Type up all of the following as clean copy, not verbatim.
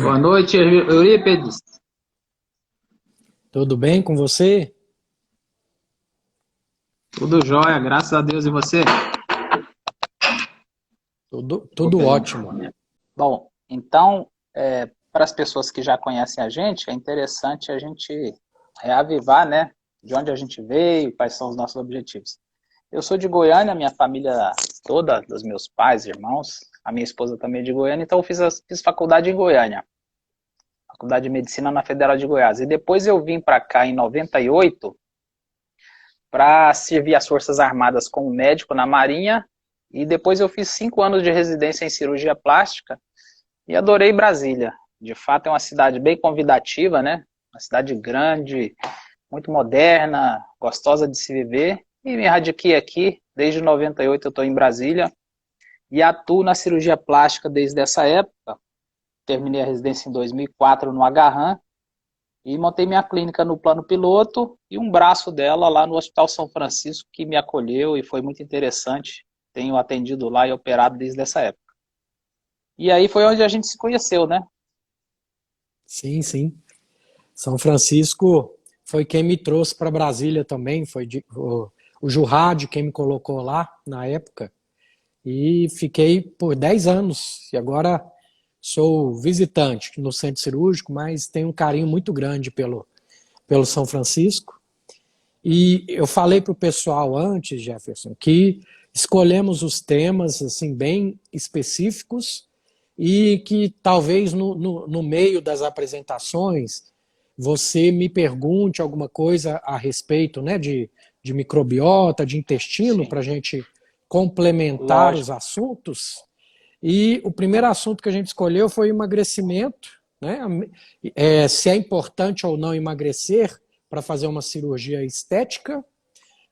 Boa noite, Eurípedes. Tudo bem com você? Tudo jóia, graças a Deus. E você? Tudo, Ô, tudo perdão. ótimo. Bom, então, para as pessoas que já conhecem a gente, é interessante a gente reavivar, né, de onde a gente veio, quais são os nossos objetivos. Eu sou de Goiânia, minha família toda, dos meus pais, irmãos, a minha esposa também é de Goiânia, então eu fiz faculdade em Goiânia, faculdade de medicina na Federal de Goiás. E depois eu vim para cá em 98 para servir as Forças Armadas como médico na Marinha, e depois eu fiz 5 anos de residência em cirurgia plástica, e adorei Brasília. De fato, é uma cidade bem convidativa, né? Uma cidade grande, muito moderna, gostosa de se viver. E me radiquei aqui, desde 98 eu estou em Brasília e atuo na cirurgia plástica desde essa época. Terminei a residência em 2004 no Agarram e montei minha clínica no plano piloto e um braço dela lá no Hospital São Francisco, que me acolheu e foi muito interessante. Tenho atendido lá e operado desde essa época. E aí foi onde a gente se conheceu, né? Sim, sim. São Francisco foi quem me trouxe para Brasília também, o Jurrade quem me colocou lá na época. E fiquei por 10 anos. E agora sou visitante no centro cirúrgico, mas tenho um carinho muito grande pelo São Francisco. E eu falei para o pessoal antes, Jefferson, que escolhemos os temas assim bem específicos e que talvez no meio das apresentações você me pergunte alguma coisa a respeito, né, de microbiota, de intestino, Sim, para a gente complementar os lógico. assuntos. E o primeiro assunto que a gente escolheu foi emagrecimento, né? Se é importante ou não emagrecer para fazer uma cirurgia estética,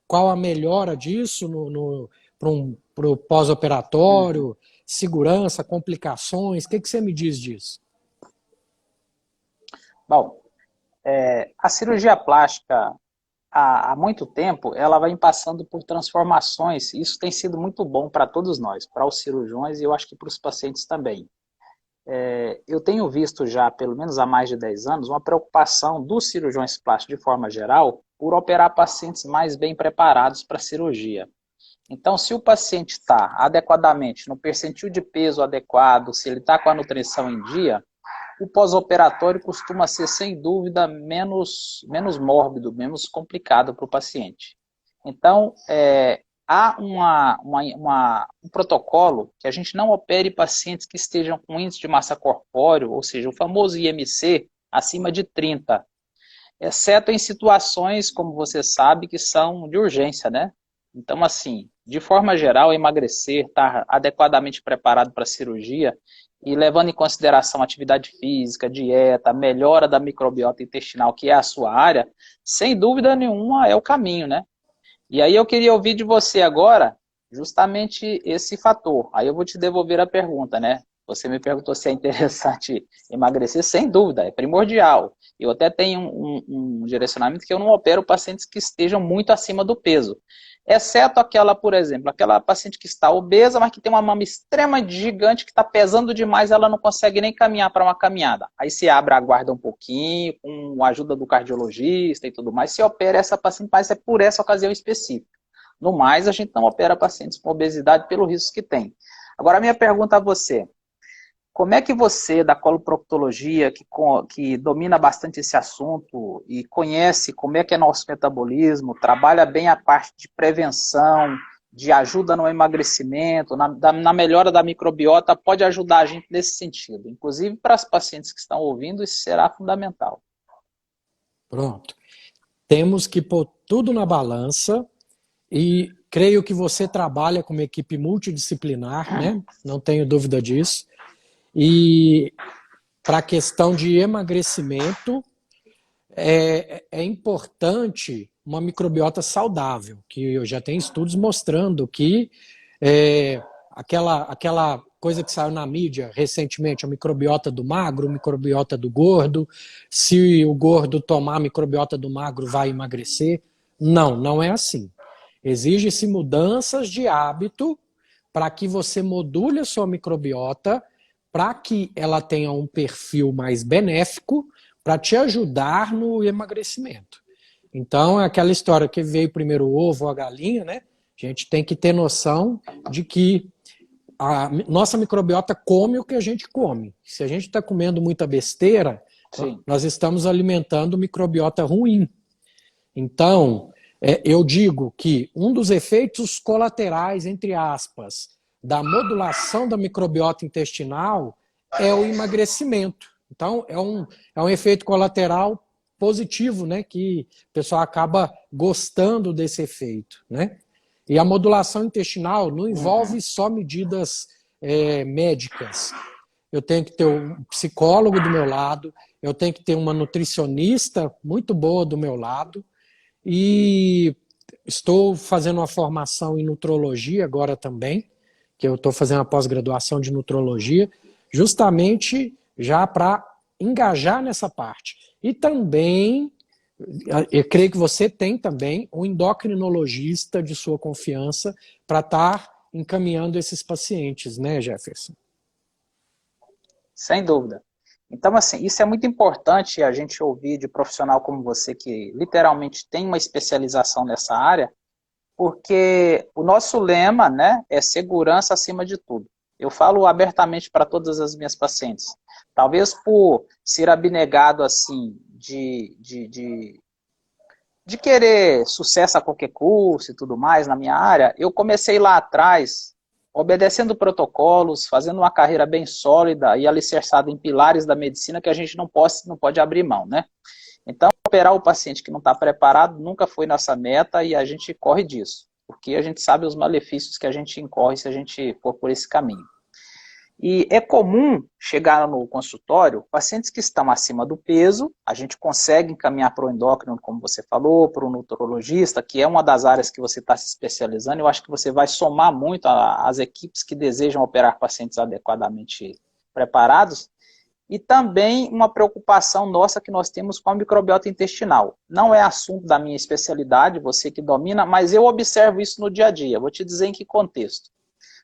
qual a melhora disso para o Uhum. pós-operatório, segurança, complicações, o que você me diz disso? Bom, a cirurgia plástica, há muito tempo, ela vem passando por transformações, e isso tem sido muito bom para todos nós, para os cirurgiões e eu acho que para os pacientes também. Eu tenho visto já, pelo menos há mais de 10 anos, uma preocupação dos cirurgiões plásticos, de forma geral, por operar pacientes mais bem preparados para a cirurgia. Então, se o paciente está adequadamente no percentil de peso adequado, se ele está com a nutrição em dia, o pós-operatório costuma ser, sem dúvida, menos mórbido, menos complicado para o paciente. Então, há um protocolo que a gente não opere pacientes que estejam com índice de massa corpóreo, ou seja, o famoso IMC, acima de 30, exceto em situações, como você sabe, que são de urgência, né? Então, assim, de forma geral, emagrecer, estar adequadamente preparado para a cirurgia e levando em consideração atividade física, dieta, melhora da microbiota intestinal, que é a sua área, sem dúvida nenhuma é o caminho, né? E aí eu queria ouvir de você agora justamente esse fator. Aí eu vou te devolver a pergunta, né? Você me perguntou se é interessante emagrecer, sem dúvida, é primordial. Eu até tenho um direcionamento que eu não opero pacientes que estejam muito acima do peso. Exceto aquela, por exemplo, aquela paciente que está obesa, mas que tem uma mama extrema gigante, que está pesando demais, ela não consegue nem caminhar para uma caminhada. Aí se abre a guarda um pouquinho, com a ajuda do cardiologista e tudo mais, se opera essa paciente, mas é por essa ocasião específica. No mais, a gente não opera pacientes com obesidade pelo risco que tem. Agora, a minha pergunta a você, como é que você, da coloproctologia, que domina bastante esse assunto e conhece como é que é nosso metabolismo, trabalha bem a parte de prevenção, de ajuda no emagrecimento, na melhora da microbiota, pode ajudar a gente nesse sentido? Inclusive, para as pacientes que estão ouvindo, isso será fundamental. Pronto. Temos que pôr tudo na balança e creio que você trabalha com uma equipe multidisciplinar, né? Não tenho dúvida disso. E para a questão de emagrecimento, é importante uma microbiota saudável, que eu já tenho estudos mostrando que aquela coisa que saiu na mídia recentemente, a microbiota do magro, a microbiota do gordo, se o gordo tomar a microbiota do magro vai emagrecer. Não, não é assim. Exige-se mudanças de hábito para que você module a sua microbiota para que ela tenha um perfil mais benéfico para te ajudar no emagrecimento. Então, é aquela história que veio primeiro o ovo ou a galinha, né? A gente tem que ter noção de que a nossa microbiota come o que a gente come. Se a gente está comendo muita besteira, Sim. nós estamos alimentando microbiota ruim. Então, eu digo que um dos efeitos colaterais, entre aspas, da modulação da microbiota intestinal é o emagrecimento. Então, é um efeito colateral positivo, né, que o pessoal acaba gostando desse efeito, né? E a modulação intestinal não envolve só medidas médicas. Eu tenho que ter um psicólogo do meu lado, eu tenho que ter uma nutricionista muito boa do meu lado, e estou fazendo uma formação em nutrologia agora também, que eu estou fazendo uma pós-graduação de nutrologia, justamente já para engajar nessa parte. E também, eu creio que você tem também um endocrinologista de sua confiança para estar encaminhando esses pacientes, né, Jefferson? Sem dúvida. Então, assim, isso é muito importante a gente ouvir de profissional como você, que literalmente tem uma especialização nessa área, porque o nosso lema, né, é segurança acima de tudo. Eu falo abertamente para todas as minhas pacientes. Talvez por ser abnegado, assim, de querer sucesso a qualquer custo e tudo mais na minha área, eu comecei lá atrás, obedecendo protocolos, fazendo uma carreira bem sólida e alicerçada em pilares da medicina que a gente não pode abrir mão, né? Então, operar o paciente que não está preparado nunca foi nossa meta e a gente corre disso, porque a gente sabe os malefícios que a gente incorre se a gente for por esse caminho. E é comum chegar no consultório pacientes que estão acima do peso, a gente consegue encaminhar para o endócrino, como você falou, para o nutrologista, que é uma das áreas que você está se especializando. Eu acho que você vai somar muito às equipes que desejam operar pacientes adequadamente preparados. E também uma preocupação nossa que nós temos com a microbiota intestinal. Não é assunto da minha especialidade, você que domina, mas eu observo isso no dia a dia. Vou te dizer em que contexto.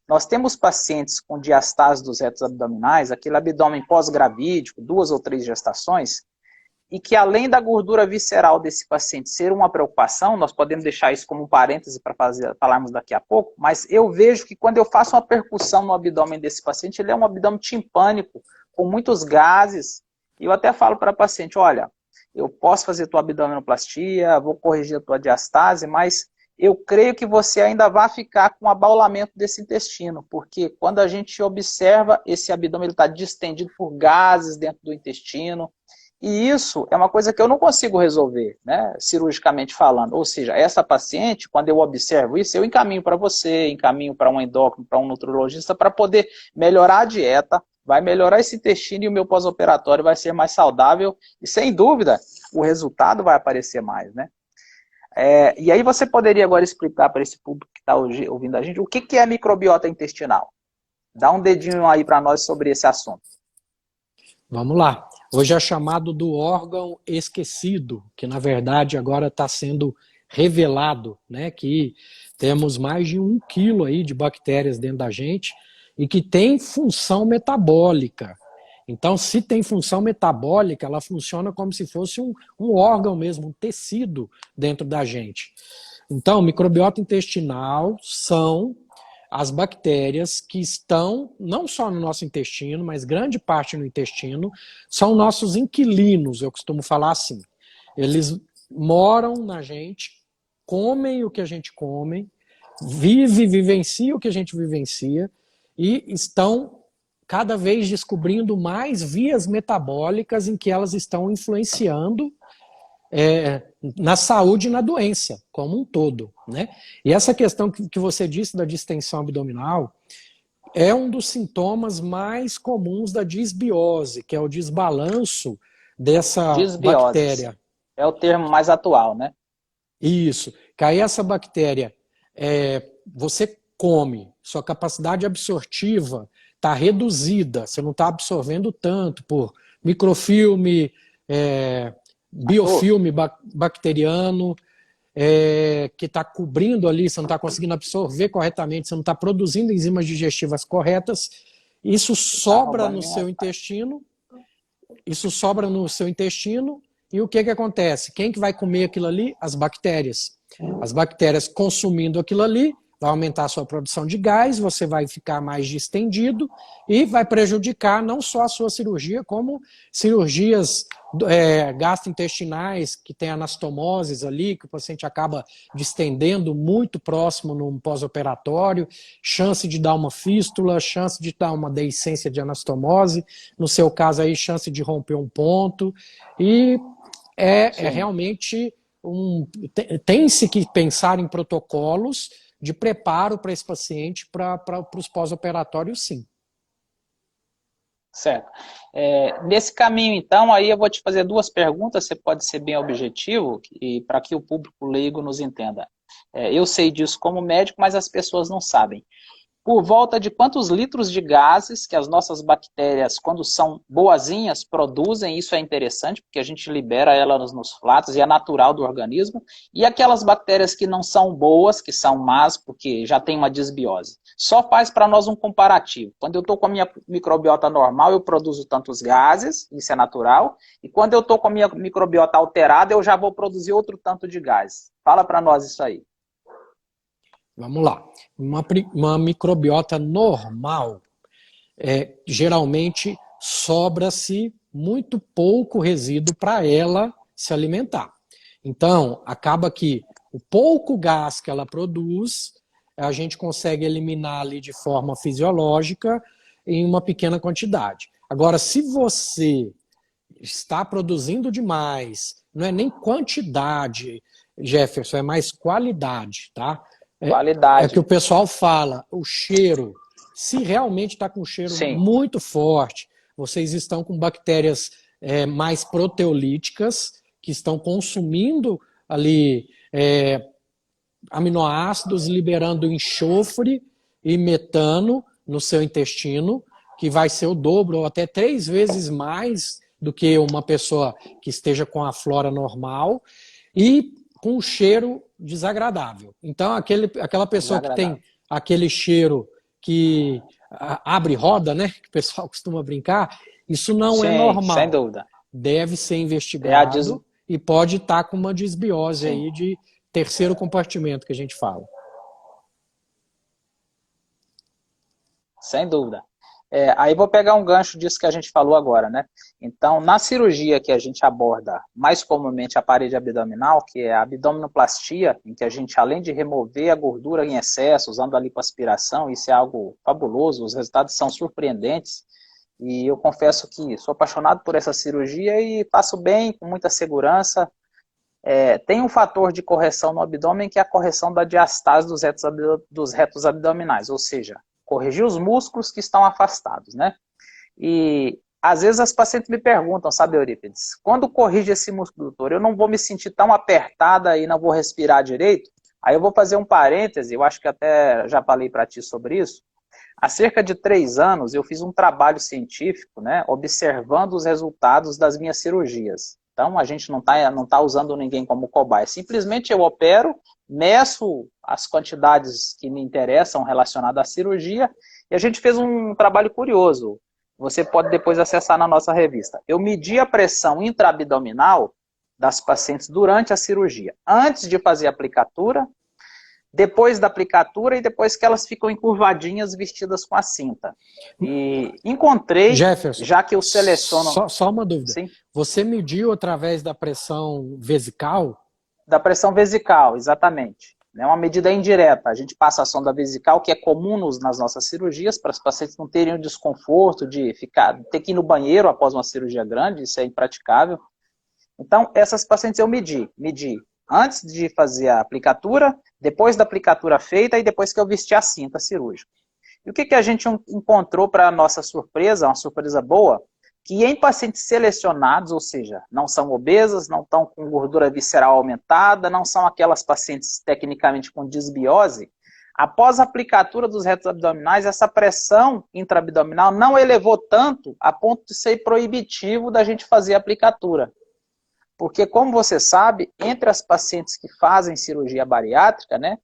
Nós temos pacientes com diastase dos retos abdominais, aquele abdômen pós-gravídico, 2 ou 3 gestações, e que além da gordura visceral desse paciente ser uma preocupação, nós podemos deixar isso como um parêntese para falarmos daqui a pouco, mas eu vejo que quando eu faço uma percussão no abdômen desse paciente, ele é um abdômen timpânico, com muitos gases, e eu até falo para a paciente, olha, eu posso fazer tua abdominoplastia, vou corrigir a tua diastase, mas eu creio que você ainda vai ficar com o abaulamento desse intestino, porque quando a gente observa esse abdômen, ele está distendido por gases dentro do intestino, e isso é uma coisa que eu não consigo resolver, né, cirurgicamente falando. Ou seja, essa paciente, quando eu observo isso, eu encaminho para você, encaminho para um endócrino, para um nutrologista, para poder melhorar a dieta, vai melhorar esse intestino e o meu pós-operatório vai ser mais saudável, e sem dúvida, o resultado vai aparecer mais, né? E aí você poderia agora explicar para esse público que está ouvindo a gente o que é microbiota intestinal? Dá um dedinho aí para nós sobre esse assunto. Vamos lá. Hoje é chamado do órgão esquecido, que na verdade agora está sendo revelado, né? Que temos mais de 1 quilo aí de bactérias dentro da gente e que tem função metabólica. Então, se tem função metabólica, ela funciona como se fosse um órgão mesmo, um tecido dentro da gente. Então, microbiota intestinal são as bactérias que estão não só no nosso intestino, mas grande parte no intestino, são nossos inquilinos, eu costumo falar assim. Eles moram na gente, comem o que a gente come, vivenciam o que a gente vivencia e estão cada vez descobrindo mais vias metabólicas em que elas estão influenciando na saúde e na doença, como um todo, né? E essa questão que você disse da distensão abdominal é um dos sintomas mais comuns da disbiose, que é o desbalanço dessa bactéria. É o termo mais atual, né? Isso. Que aí essa bactéria, você come, sua capacidade absortiva está reduzida, você não está absorvendo tanto por microfilme, biofilme bacteriano, que está cobrindo ali, você não está conseguindo absorver corretamente, você não está produzindo enzimas digestivas corretas, Isso sobra no roubando seu minha... intestino, isso sobra no seu intestino, e o que que acontece? Quem que vai comer aquilo ali? As bactérias. As bactérias consumindo aquilo ali, vai aumentar a sua produção de gás, você vai ficar mais distendido e vai prejudicar não só a sua cirurgia, como cirurgias gastrointestinais, que tem anastomoses ali, que o paciente acaba distendendo muito próximo no pós-operatório, chance de dar uma fístula, chance de dar uma deiscência de anastomose, no seu caso aí, chance de romper um ponto, e é realmente tem-se que pensar em protocolos de preparo para esse paciente para os pós-operatórios, sim. Certo. Nesse caminho, então, aí eu vou te fazer duas perguntas, você pode ser bem objetivo, e para que o público leigo nos entenda. Eu sei disso como médico, mas as pessoas não sabem. Por volta de quantos litros de gases que as nossas bactérias, quando são boazinhas, produzem, isso é interessante, porque a gente libera elas nos flatos e é natural do organismo, e aquelas bactérias que não são boas, que são más, porque já tem uma disbiose. Só faz para nós um comparativo. Quando eu estou com a minha microbiota normal, eu produzo tantos gases, isso é natural, e quando eu estou com a minha microbiota alterada, eu já vou produzir outro tanto de gases. Fala para nós isso aí. Vamos lá. Uma microbiota normal, geralmente sobra-se muito pouco resíduo para ela se alimentar. Então, acaba que o pouco gás que ela produz, a gente consegue eliminar ali de forma fisiológica em uma pequena quantidade. Agora, se você está produzindo demais, não é nem quantidade, Jefferson, é mais qualidade, tá? É que o pessoal fala, o cheiro, se realmente está com um cheiro muito forte, vocês estão com bactérias mais proteolíticas, que estão consumindo ali aminoácidos, liberando enxofre e metano no seu intestino, que vai ser o dobro ou até 3 vezes mais do que uma pessoa que esteja com a flora normal, e com um cheiro desagradável. Então, aquela pessoa que tem aquele cheiro que abre roda, né, que o pessoal costuma brincar, isso não é normal. Sem dúvida. Deve ser investigado e pode estar com uma disbiose aí de terceiro compartimento, que a gente fala. Sem dúvida. Aí vou pegar um gancho disso que a gente falou agora, né? Então, na cirurgia que a gente aborda mais comumente a parede abdominal, que é a abdominoplastia, em que a gente, além de remover a gordura em excesso, usando a lipoaspiração, isso é algo fabuloso, os resultados são surpreendentes, e eu confesso que sou apaixonado por essa cirurgia e faço bem, com muita segurança. Tem um fator de correção no abdômen, que é a correção da diastase dos retos abdominais, ou seja, corrigir os músculos que estão afastados, né? E às vezes as pacientes me perguntam, sabe, Eurípides, quando corrige esse músculo adutor, eu não vou me sentir tão apertada e não vou respirar direito? Aí eu vou fazer um parêntese, eu acho que até já falei para ti sobre isso. Há cerca de 3 anos eu fiz um trabalho científico, né, observando os resultados das minhas cirurgias. Então a gente não tá usando ninguém como cobaia, simplesmente eu opero, meço as quantidades que me interessam relacionadas à cirurgia, e a gente fez um trabalho curioso. Você pode depois acessar na nossa revista. Eu medi a pressão intraabdominal das pacientes durante a cirurgia, antes de fazer a aplicatura, depois da aplicatura e depois que elas ficam encurvadinhas vestidas com a cinta. E encontrei, Jefferson, já que eu seleciono... Só uma dúvida. Sim? Você mediu através da pressão vesical? Da pressão vesical, exatamente. É uma medida indireta. A gente passa a sonda vesical, que é comum nas nossas cirurgias, para os pacientes não terem o desconforto de ter que ir no banheiro após uma cirurgia grande, isso é impraticável. Então, essas pacientes eu medi antes de fazer a aplicatura, depois da aplicatura feita e depois que eu vesti a cinta cirúrgica. E o que a gente encontrou para a nossa surpresa, uma surpresa boa, que em pacientes selecionados, ou seja, não são obesas, não estão com gordura visceral aumentada, não são aquelas pacientes tecnicamente com disbiose, após a aplicatura dos retos abdominais, essa pressão intraabdominal não elevou tanto a ponto de ser proibitivo da gente fazer a aplicatura. Porque, como você sabe, entre as pacientes que fazem cirurgia bariátrica, né,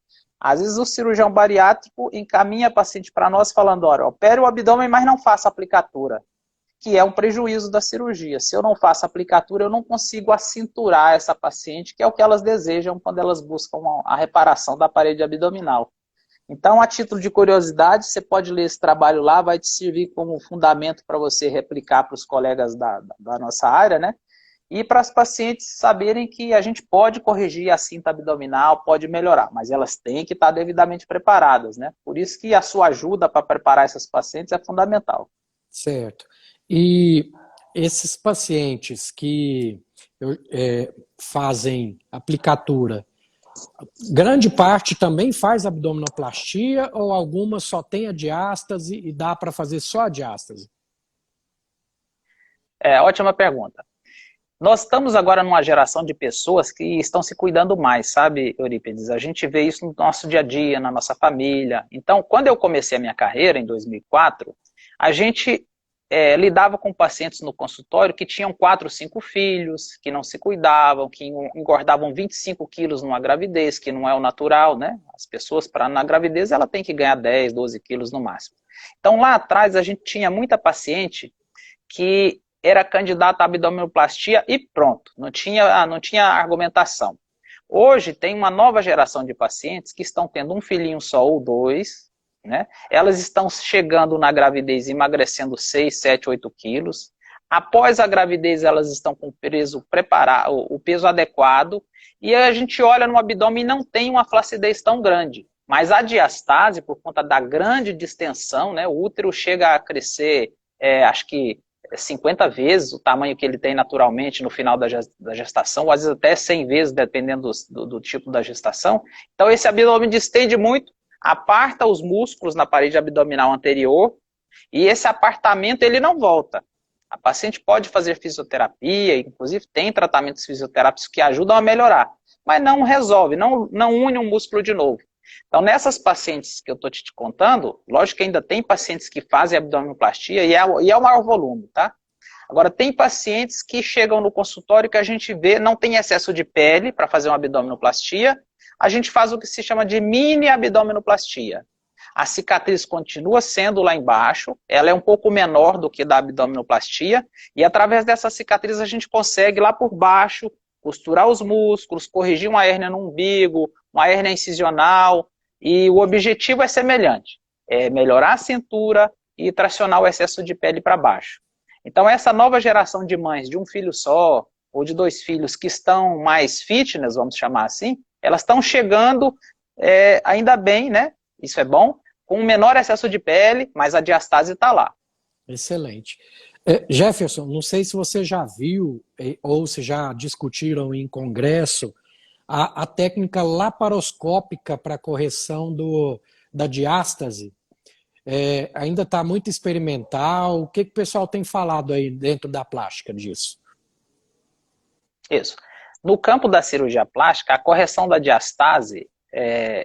Às vezes o cirurgião bariátrico encaminha a paciente para nós falando, olha, opere o abdômen, mas não faça aplicatura, que é um prejuízo da cirurgia. Se eu não faço aplicatura, eu não consigo acinturar essa paciente, que é o que elas desejam quando elas buscam a reparação da parede abdominal. Então, a título de curiosidade, você pode ler esse trabalho lá, vai te servir como fundamento para você replicar para os colegas da nossa área, né? E para as pacientes saberem que a gente pode corrigir a cinta abdominal, pode melhorar, mas elas têm que estar devidamente preparadas, né? Por isso que a sua ajuda para preparar essas pacientes é fundamental. Certo. E esses pacientes que fazem aplicatura, grande parte também faz abdominoplastia ou algumas só tem a diástase e dá para fazer só a diástase? Ótima pergunta. Nós estamos agora numa geração de pessoas que estão se cuidando mais, sabe, Eurípides? A gente vê isso no nosso dia a dia, na nossa família. Então, quando eu comecei a minha carreira, em 2004, a gente lidava com pacientes no consultório que tinham 4, 5 filhos, que não se cuidavam, que engordavam 25 quilos numa gravidez, que não é o natural, né? As pessoas, na gravidez, ela tem que ganhar 10, 12 quilos no máximo. Então, lá atrás, a gente tinha muita paciente que era candidata à abdominoplastia e pronto, não tinha argumentação. Hoje, tem uma nova geração de pacientes que estão tendo um filhinho só ou 2, né? Elas estão chegando na gravidez emagrecendo 6, 7, 8 quilos. Após a gravidez, elas estão com o peso preparado, o peso adequado. E a gente olha no abdômen e não tem uma flacidez tão grande. Mas a diastase, por conta da grande distensão, né, o útero chega a crescer, acho que 50 vezes o tamanho que ele tem naturalmente no final da gestação, ou às vezes até 100 vezes, dependendo do tipo da gestação. Então esse abdômen distende muito, aparta os músculos na parede abdominal anterior, e esse apartamento ele não volta. A paciente pode fazer fisioterapia, inclusive tem tratamentos fisioterápicos que ajudam a melhorar, mas não resolve, não une um músculo de novo. Então, nessas pacientes que eu estou te contando, lógico que ainda tem pacientes que fazem abdominoplastia e é o maior volume, tá? Agora, tem pacientes que chegam no consultório que a gente vê, não tem excesso de pele para fazer uma abdominoplastia, a gente faz o que se chama de mini abdominoplastia. A cicatriz continua sendo lá embaixo, ela é um pouco menor do que da abdominoplastia, e através dessa cicatriz a gente consegue lá por baixo costurar os músculos, corrigir uma hérnia no umbigo, uma hérnia incisional, e o objetivo é semelhante, é melhorar a cintura e tracionar o excesso de pele para baixo. Então essa nova geração de mães de um filho só, ou de 2 filhos que estão mais fitness, vamos chamar assim, elas estão chegando, ainda bem, né? Isso é bom, com um menor excesso de pele, mas a diastase está lá. Excelente. Jefferson, não sei se você já viu ou se já discutiram em congresso a técnica laparoscópica para correção da diástase. Ainda está muito experimental. O que o pessoal tem falado aí dentro da plástica disso? Isso. No campo da cirurgia plástica, a correção da diastase,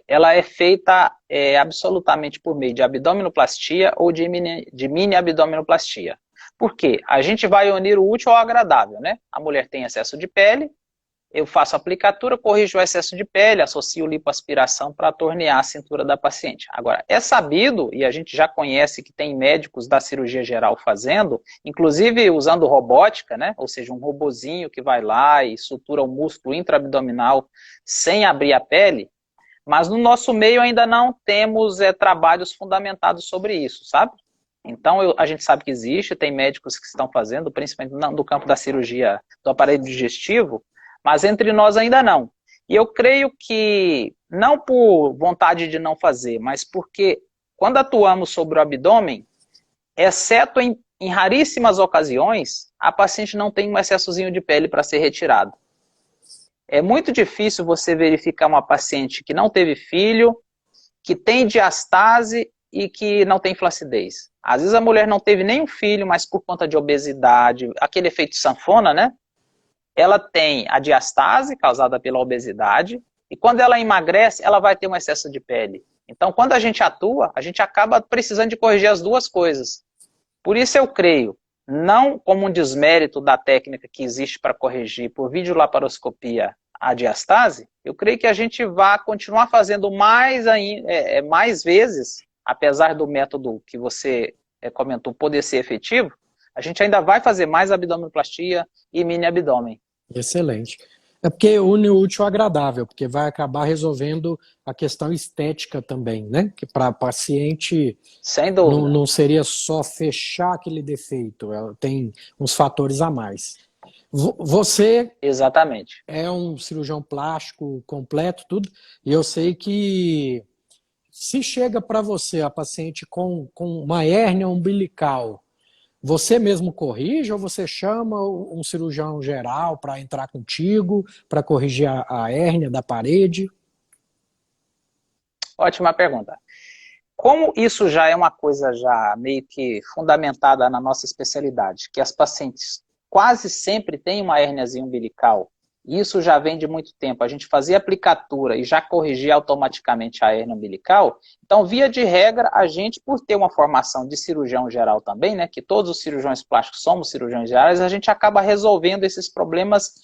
ela é feita absolutamente por meio de abdominoplastia ou de mini abdominoplastia. Por quê? A gente vai unir o útil ao agradável, né? A mulher tem excesso de pele, eu faço a aplicatura, corrijo o excesso de pele, associo lipoaspiração para tornear a cintura da paciente. Agora, é sabido, e a gente já conhece que tem médicos da cirurgia geral fazendo, inclusive usando robótica, né? Ou seja, um robozinho que vai lá e sutura o músculo intraabdominal sem abrir a pele, mas no nosso meio ainda não temos trabalhos fundamentados sobre isso, sabe? Então, a gente sabe que existe, tem médicos que estão fazendo, principalmente no campo da cirurgia do aparelho digestivo, mas entre nós ainda não. E eu creio que, não por vontade de não fazer, mas porque quando atuamos sobre o abdômen, exceto em raríssimas ocasiões, a paciente não tem um excessozinho de pele para ser retirado. É muito difícil você verificar uma paciente que não teve filho, que tem diastase e que não tem flacidez. Às vezes a mulher não teve nenhum filho, mas por conta de obesidade, aquele efeito sanfona, né? Ela tem a diastase causada pela obesidade, e quando ela emagrece, ela vai ter um excesso de pele. Então, quando a gente atua, a gente acaba precisando de corrigir as duas coisas. Por isso eu creio, não como um desmérito da técnica que existe para corrigir por videolaparoscopia a diastase, eu creio que a gente vai continuar fazendo mais vezes, apesar do método que você comentou poder ser efetivo, a gente ainda vai fazer mais abdominoplastia e mini abdômen. Excelente. É porque une o útil ao agradável, porque vai acabar resolvendo a questão estética também, né? Que para paciente Sem dúvida. não seria só fechar aquele defeito, ela tem uns fatores a mais. Você Exatamente. é um cirurgião plástico completo, tudo, e eu sei que se chega para você a paciente com uma hérnia umbilical, você mesmo corrige ou você chama um cirurgião geral para entrar contigo, para corrigir a hérnia da parede? Ótima pergunta. Como isso já é uma coisa já meio que fundamentada na nossa especialidade, que as pacientes quase sempre têm uma hérniazinha umbilical, e isso já vem de muito tempo, a gente fazia aplicatura e já corrigia automaticamente a hérnia umbilical, então, via de regra, a gente, por ter uma formação de cirurgião geral também, né, que todos os cirurgiões plásticos somos cirurgiões gerais, a gente acaba resolvendo esses problemas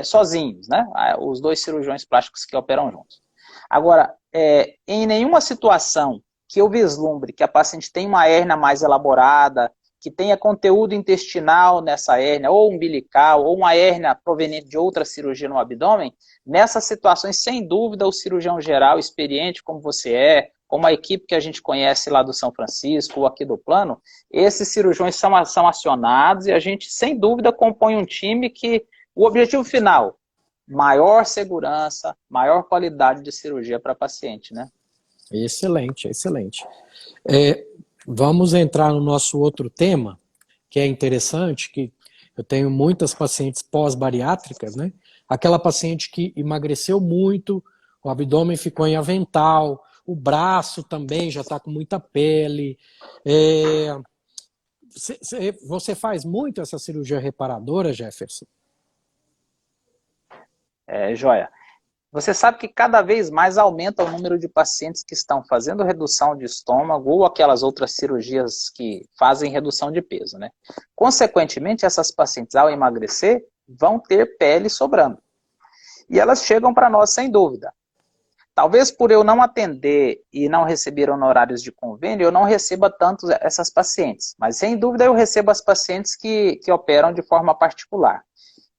sozinhos, né, os dois cirurgiões plásticos que operam juntos. Agora, em nenhuma situação que eu vislumbre que a paciente tem uma hérnia mais elaborada, que tenha conteúdo intestinal nessa hérnia, ou umbilical, ou uma hérnia proveniente de outra cirurgia no abdômen, nessas situações, sem dúvida, o cirurgião geral experiente como você como a equipe que a gente conhece lá do São Francisco, ou aqui do Plano, esses cirurgiões são acionados e a gente, sem dúvida, compõe um time que o objetivo final, maior segurança, maior qualidade de cirurgia para paciente, né? Excelente, excelente. Vamos entrar no nosso outro tema, que é interessante, que eu tenho muitas pacientes pós-bariátricas, né? Aquela paciente que emagreceu muito, o abdômen ficou em avental, o braço também já está com muita pele. Você faz muito essa cirurgia reparadora, Jefferson? Joia. Você sabe que cada vez mais aumenta o número de pacientes que estão fazendo redução de estômago ou aquelas outras cirurgias que fazem redução de peso, né? Consequentemente, essas pacientes, ao emagrecer, vão ter pele sobrando. E elas chegam para nós sem dúvida. Talvez por eu não atender e não receber honorários de convênio, eu não receba tanto essas pacientes. Mas sem dúvida eu recebo as pacientes que operam de forma particular.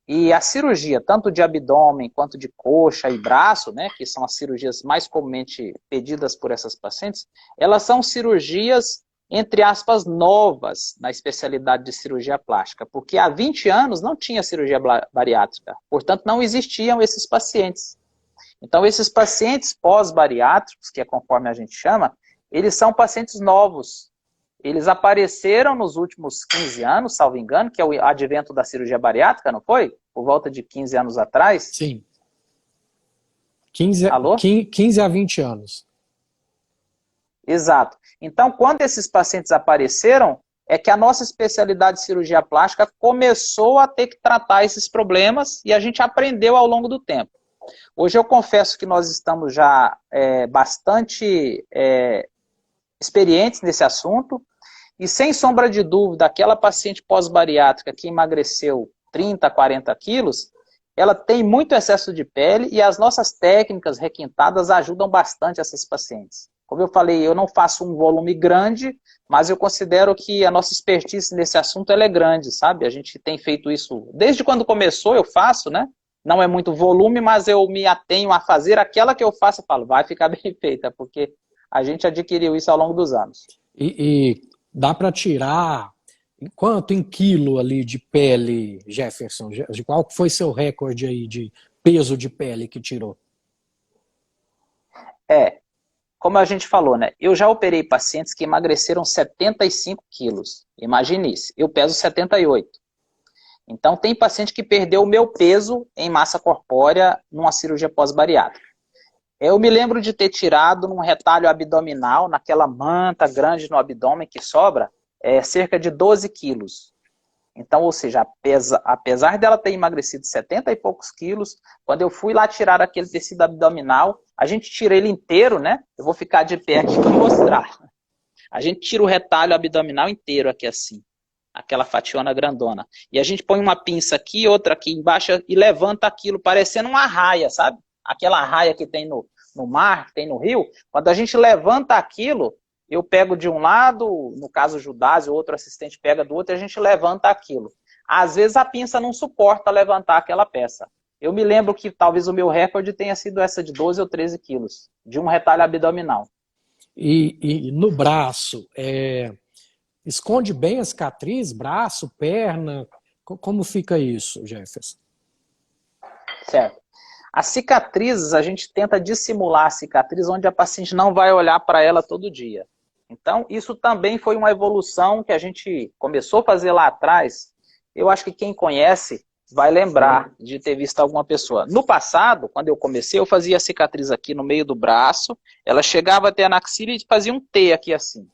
E a cirurgia, tanto de abdômen quanto de coxa e braço, né, que são as cirurgias mais comumente pedidas por essas pacientes, elas são cirurgias, entre aspas, novas na especialidade de cirurgia plástica, porque há 20 anos não tinha cirurgia bariátrica, portanto não existiam esses pacientes. Então esses pacientes pós-bariátricos, que é conforme a gente chama, eles são pacientes novos. Eles apareceram nos últimos 15 anos, salvo engano, que é o advento da cirurgia bariátrica, não foi? Por volta de 15 anos atrás. Sim. 15 a 20 anos. Exato. Então, quando esses pacientes apareceram, é que a nossa especialidade de cirurgia plástica começou a ter que tratar esses problemas e a gente aprendeu ao longo do tempo. Hoje eu confesso que nós estamos já bastante experientes nesse assunto. E sem sombra de dúvida, aquela paciente pós-bariátrica que emagreceu 30, 40 quilos, ela tem muito excesso de pele e as nossas técnicas requintadas ajudam bastante essas pacientes. Como eu falei, eu não faço um volume grande, mas eu considero que a nossa expertise nesse assunto ela é grande, sabe? A gente tem feito isso, desde quando começou eu faço, né? Não é muito volume, mas eu me atenho a fazer aquela que eu faço e falo, vai ficar bem feita, porque a gente adquiriu isso ao longo dos anos. E dá para tirar quanto em quilo ali de pele, Jefferson? Qual foi seu recorde aí de peso de pele que tirou? Como a gente falou, né? Eu já operei pacientes que emagreceram 75 quilos. Imagine isso, eu peso 78. Então tem paciente que perdeu o meu peso em massa corpórea numa cirurgia pós-bariátrica. Eu me lembro de ter tirado num retalho abdominal, naquela manta grande no abdômen que sobra, cerca de 12 quilos. Então, ou seja, apesar dela ter emagrecido 70 e poucos quilos, quando eu fui lá tirar aquele tecido abdominal, a gente tira ele inteiro, né? Eu vou ficar de pé aqui para mostrar. A gente tira o retalho abdominal inteiro aqui assim. aquela fationa grandona. E a gente põe uma pinça aqui, outra aqui embaixo e levanta aquilo parecendo uma raia, sabe? Aquela raia que tem no mar, que tem no rio. Quando a gente levanta aquilo, eu pego de um lado, no caso o Judásio, o outro assistente pega do outro, e a gente levanta aquilo. Às vezes a pinça não suporta levantar aquela peça. Eu me lembro que talvez o meu recorde tenha sido essa de 12 ou 13 quilos, de um retalho abdominal. E no braço, esconde bem a cicatriz, braço, perna? Como fica isso, Jefferson? Certo. As cicatrizes, a gente tenta dissimular a cicatriz onde a paciente não vai olhar para ela todo dia. Então, isso também foi uma evolução que a gente começou a fazer lá atrás. Eu acho que quem conhece vai lembrar de ter visto alguma pessoa. No passado, quando eu comecei, eu fazia a cicatriz aqui no meio do braço, ela chegava até na axila e fazia um T aqui assim.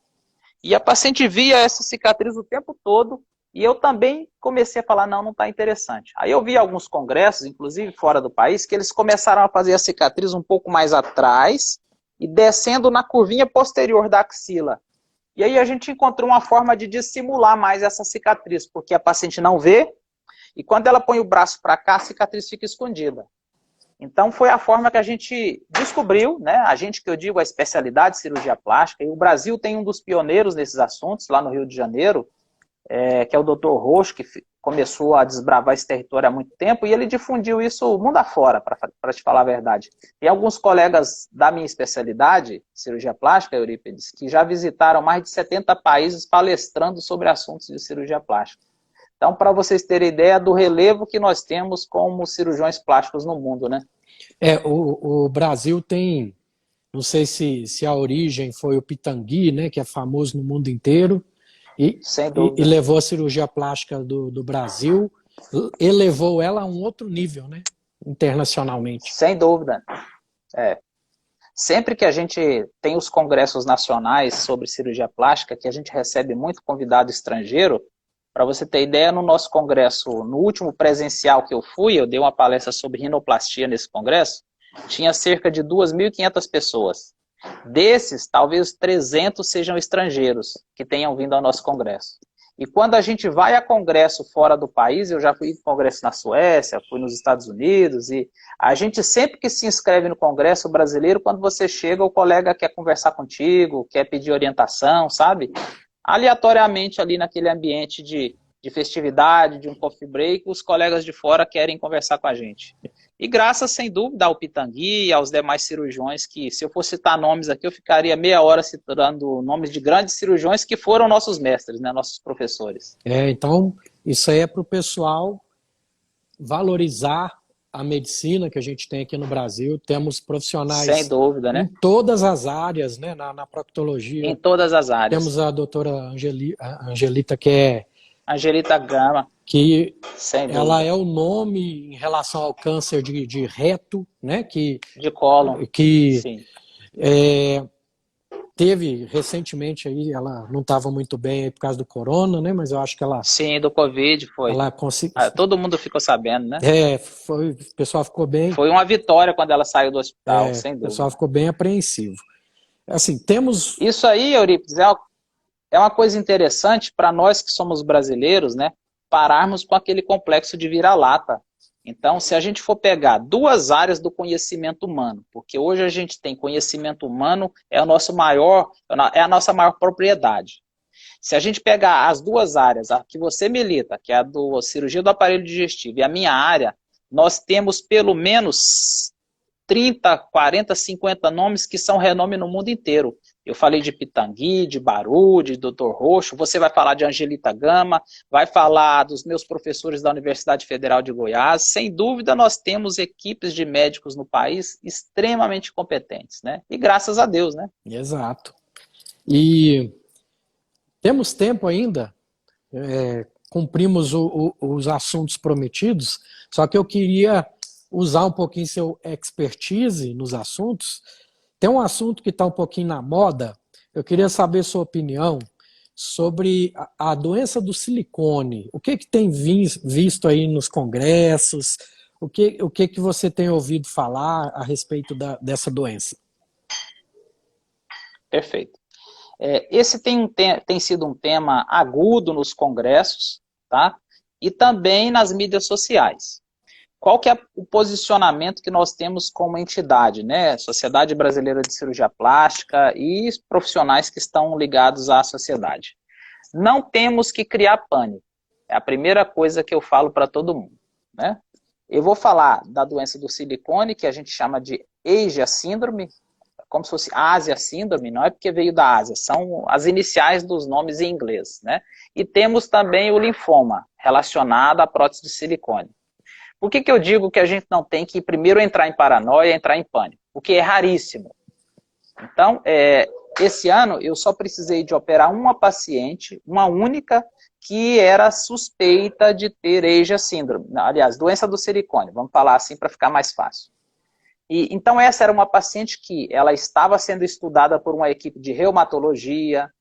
E a paciente via essa cicatriz o tempo todo, e eu também comecei a falar, não está interessante. Aí eu vi alguns congressos, inclusive fora do país, que eles começaram a fazer a cicatriz um pouco mais atrás e descendo na curvinha posterior da axila. E aí a gente encontrou uma forma de dissimular mais essa cicatriz, porque a paciente não vê, e quando ela põe o braço para cá, a cicatriz fica escondida. Então foi a forma que a gente descobriu, né? A gente, que eu digo, a especialidade de cirurgia plástica, e o Brasil tem um dos pioneiros nesses assuntos, lá no Rio de Janeiro, que é o Dr. Roxo, que começou a desbravar esse território há muito tempo, e ele difundiu isso mundo afora, para te falar a verdade. Tem alguns colegas da minha especialidade, cirurgia plástica, Eurípides, que já visitaram mais de 70 países palestrando sobre assuntos de cirurgia plástica. Então, para vocês terem ideia do relevo que nós temos como cirurgiões plásticos no mundo, né? O Brasil tem, não sei se a origem foi o Pitangui, né, que é famoso no mundo inteiro, e levou a cirurgia plástica do Brasil, elevou ela a um outro nível, né, internacionalmente. Sem dúvida. Sempre que a gente tem os congressos nacionais sobre cirurgia plástica, que a gente recebe muito convidado estrangeiro, para você ter ideia, no nosso congresso, no último presencial que eu fui, eu dei uma palestra sobre rinoplastia nesse congresso, tinha cerca de 2.500 pessoas. Desses, talvez 300 sejam estrangeiros que tenham vindo ao nosso congresso. E quando a gente vai a congresso fora do país, eu já fui em congresso na Suécia, fui nos Estados Unidos, e a gente sempre que se inscreve no congresso brasileiro, quando você chega, o colega quer conversar contigo, quer pedir orientação, sabe? Aleatoriamente ali naquele ambiente de festividade, de um coffee break, os colegas de fora querem conversar com a gente. E graças, sem dúvida, ao Pitangui e aos demais cirurgiões, que se eu fosse citar nomes aqui, eu ficaria meia hora citando nomes de grandes cirurgiões que foram nossos mestres, né, nossos professores. Então, isso aí é para o pessoal valorizar a medicina que a gente tem aqui no Brasil. Temos profissionais, sem dúvida, né, em todas as áreas, né, na proctologia. Em todas as áreas. Temos a doutora Angelita, que é... Angelita Gama. Que ela é o nome em relação ao câncer de reto, né? De cólon. Que teve recentemente aí, ela não estava muito bem aí por causa do corona, né? Mas eu acho que ela... Sim, do Covid foi. Ela todo mundo ficou sabendo, né? O pessoal ficou bem... Foi uma vitória quando ela saiu do hospital, sem dúvida. O pessoal ficou bem apreensivo. Assim, temos... Isso aí, Eurípides, é uma coisa interessante para nós que somos brasileiros, né? Pararmos com aquele complexo de vira-lata. Então, se a gente for pegar duas áreas do conhecimento humano, porque hoje a gente tem conhecimento humano, é a nossa maior propriedade. Se a gente pegar as duas áreas, a que você milita, que é a do cirurgia do aparelho digestivo, e a minha área, nós temos pelo menos 30, 40, 50 nomes que são renome no mundo inteiro. Eu falei de Pitangui, de Baru, de Dr. Roxo, você vai falar de Angelita Gama, vai falar dos meus professores da Universidade Federal de Goiás. Sem dúvida, nós temos equipes de médicos no país extremamente competentes, né? E graças a Deus, né? Exato. E temos tempo ainda, cumprimos os assuntos prometidos, só que eu queria usar um pouquinho seu expertise nos assuntos. Tem um assunto que está um pouquinho na moda, eu queria saber sua opinião sobre a doença do silicone. O que tem visto aí nos congressos? O que você tem ouvido falar a respeito dessa doença? Perfeito. Esse tem sido um tema agudo nos congressos, tá? E também nas mídias sociais. Qual que é o posicionamento que nós temos como entidade, né? Sociedade Brasileira de Cirurgia Plástica e profissionais que estão ligados à sociedade. Não temos que criar pânico. É a primeira coisa que eu falo para todo mundo, né? Eu vou falar da doença do silicone, que a gente chama de Asia Síndrome, como se fosse Ásia Síndrome, não é porque veio da Ásia, são as iniciais dos nomes em inglês, né? E temos também o linfoma, relacionado à prótese de silicone. Por que eu digo que a gente não tem que primeiro entrar em paranoia, entrar em pânico? Porque é raríssimo. Então, esse ano eu só precisei de operar uma paciente, uma única, que era suspeita de ter Asia Síndrome. Aliás, doença do silicone, vamos falar assim para ficar mais fácil. Então essa era uma paciente que ela estava sendo estudada por uma equipe de reumatologia,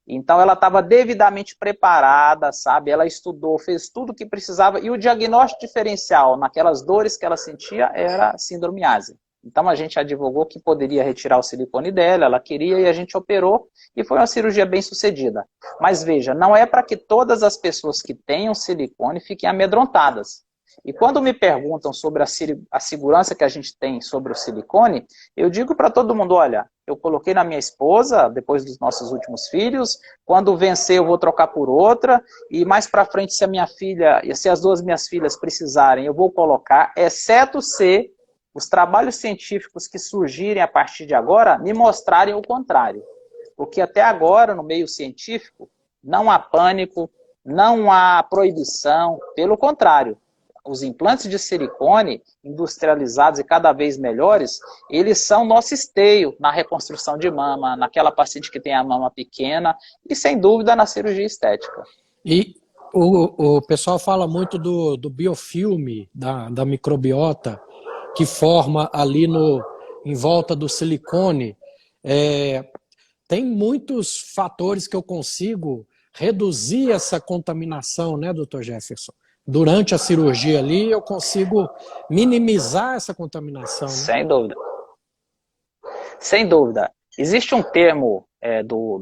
então ela estava devidamente preparada, sabe? Ela estudou, fez tudo o que precisava, e o diagnóstico diferencial naquelas dores que ela sentia era síndrome ásia. Então a gente advogou que poderia retirar o silicone dela, ela queria, e a gente operou, e foi uma cirurgia bem sucedida. Mas veja, não é para que todas as pessoas que tenham silicone fiquem amedrontadas. E quando me perguntam sobre a segurança que a gente tem sobre o silicone, eu digo para todo mundo, olha, eu coloquei na minha esposa, depois dos nossos últimos filhos, quando vencer eu vou trocar por outra, e mais para frente se as duas minhas filhas precisarem, eu vou colocar, exceto se os trabalhos científicos que surgirem a partir de agora me mostrarem o contrário. Porque até agora, no meio científico, não há pânico, não há proibição, pelo contrário. Os implantes de silicone, industrializados e cada vez melhores, eles são nosso esteio na reconstrução de mama, naquela paciente que tem a mama pequena e, sem dúvida, na cirurgia estética. E o pessoal fala muito do biofilme, da microbiota, que forma ali em volta do silicone. Tem muitos fatores que eu consigo reduzir essa contaminação, né, doutor Jefferson? Durante a cirurgia ali, eu consigo minimizar essa contaminação, né? Sem dúvida. Sem dúvida. Existe um termo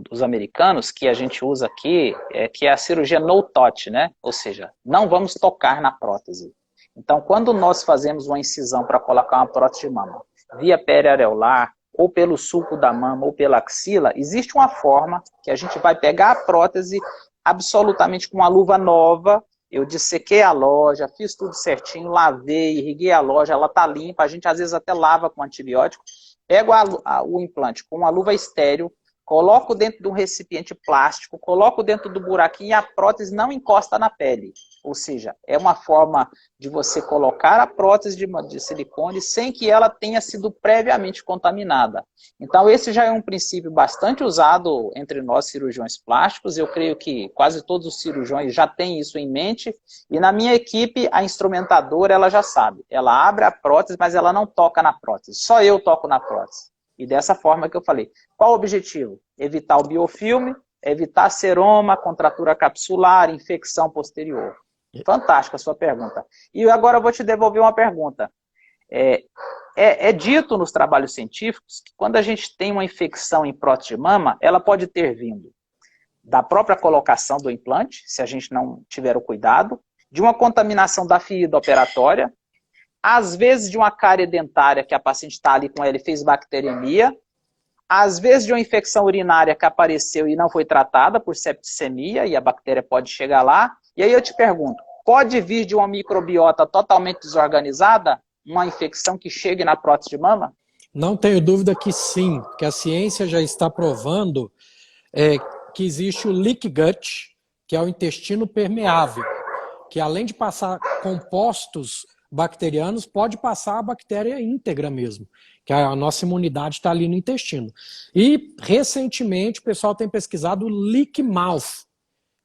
dos americanos que a gente usa aqui, que é a cirurgia no touch, né? Ou seja, não vamos tocar na prótese. Então, quando nós fazemos uma incisão para colocar uma prótese de mama, via periareolar, ou pelo sulco da mama, ou pela axila, existe uma forma que a gente vai pegar a prótese absolutamente com uma luva nova. Eu dissequei a loja, fiz tudo certinho, lavei, irriguei a loja, ela está limpa, a gente às vezes até lava com antibiótico. Pego o implante com uma luva estéril, coloco dentro de um recipiente plástico, coloco dentro do buraquinho e a prótese não encosta na pele. Ou seja, é uma forma de você colocar a prótese de silicone sem que ela tenha sido previamente contaminada. Então esse já é um princípio bastante usado entre nós cirurgiões plásticos. Eu creio que quase todos os cirurgiões já têm isso em mente. E na minha equipe, a instrumentadora, ela já sabe. Ela abre a prótese, mas ela não toca na prótese. Só eu toco na prótese. E dessa forma que eu falei. Qual o objetivo? Evitar o biofilme, evitar seroma, contratura capsular, infecção posterior. Fantástica a sua pergunta. E agora eu vou te devolver uma pergunta. É dito nos trabalhos científicos que quando a gente tem uma infecção em prótese de mama, ela pode ter vindo da própria colocação do implante, se a gente não tiver o cuidado, de uma contaminação da ferida operatória, às vezes de uma cárie dentária que a paciente está ali com ela e fez bacteremia, às vezes de uma infecção urinária que apareceu e não foi tratada por septicemia, e a bactéria pode chegar lá. E aí eu te pergunto, pode vir de uma microbiota totalmente desorganizada, uma infecção que chegue na prótese de mama? Não tenho dúvida que sim, que a ciência já está provando que existe o leak gut, que é o intestino permeável, que além de passar compostos bacterianos, pode passar a bactéria íntegra mesmo, que a nossa imunidade está ali no intestino. E, recentemente, o pessoal tem pesquisado o leak mouth,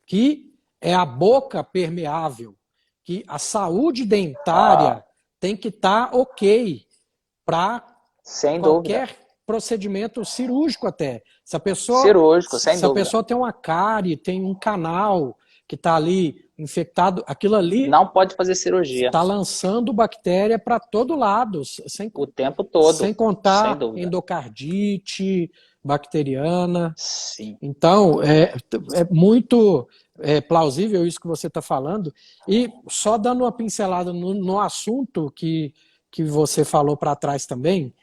que é a boca permeável, que a saúde dentária tem que estar ok para qualquer procedimento cirúrgico até. Se a pessoa, se a pessoa tem uma cárie, tem um canal que está ali infectado, aquilo ali não pode fazer cirurgia. Está lançando bactéria para todo lado, o tempo todo, sem contar endocardite, bacteriana. Sim. Então, é muito plausível isso que você está falando. E só dando uma pincelada no assunto que você falou para trás também,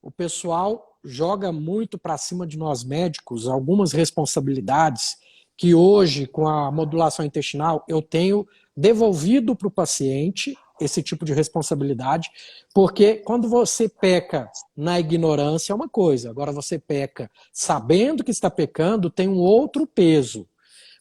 o pessoal joga muito para cima de nós médicos algumas responsabilidades que hoje, com a modulação intestinal, eu tenho devolvido para o paciente esse tipo de responsabilidade, porque quando você peca na ignorância é uma coisa, agora você peca sabendo que está pecando, tem um outro peso.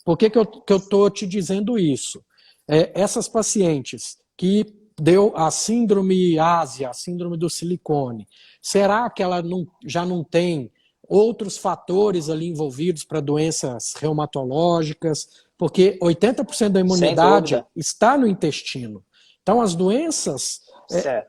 Por que eu estou te dizendo isso? Essas pacientes que deu a síndrome ásia, a síndrome do silicone, será que ela já não tem outros fatores ali envolvidos para doenças reumatológicas? Porque 80% da imunidade está no intestino. Então, as doenças